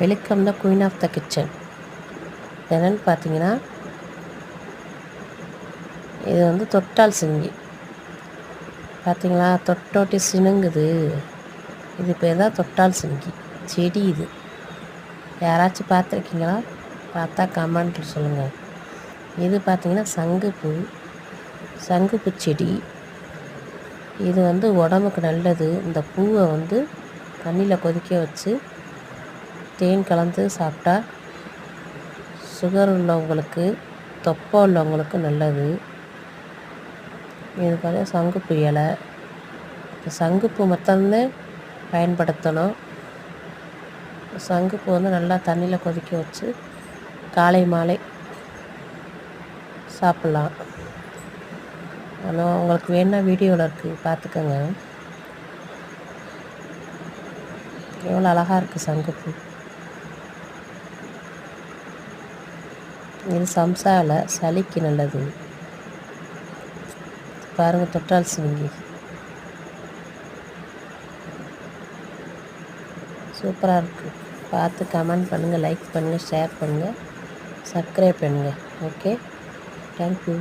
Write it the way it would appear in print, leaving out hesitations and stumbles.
Welcome the queen of the kitchen. என்னென்னு பார்த்தீங்கன்னா, இது வந்து தொட்டால் சிங்கி. பார்த்தீங்களா, தொட்டோட்டி சினுங்குது. இது பேர் தான் தொட்டால் சிங்கி செடி. இது யாராச்சும் பார்த்துருக்கீங்களா? பார்த்தா கமெண்ட்டில் சொல்லுங்கள். இது பார்த்தீங்கன்னா சங்குப்பூ செடி. இது வந்து உடம்புக்கு நல்லது. இந்த பூவை வந்து தண்ணியில் கொதிக்க வச்சு தேன் கலந்து சாப்பிட்டா சுகர் உள்ளவங்களுக்கு, தொப்பை உள்ளவங்களுக்கு நல்லது. இது பார்த்தா சங்குப்பூ இலை. சங்குப்பூ மட்டும்தான் பயன்படுத்தணும். சங்குப்பூ வந்து நல்லா தண்ணியில் கொதிக்க வச்சு காலை மாலை சாப்பிட்லாம். ஆனால் உங்களுக்கு வேணா வீடியோவில் இருக்குது, பார்த்துக்கோங்க. எவ்வளோ அழகாக இருக்குது சங்குப்பூ. இது சம்சாவில் சளிக்கு நல்லது. பாருங்கள், தொட்டால் சிங்கி சூப்பராக இருக்குது. பார்த்து கமெண்ட் பண்ணுங்கள், லைக் பண்ணுங்கள், ஷேர் பண்ணுங்கள், சப்ஸ்கிரைப் பண்ணுங்கள். Okay, thank you.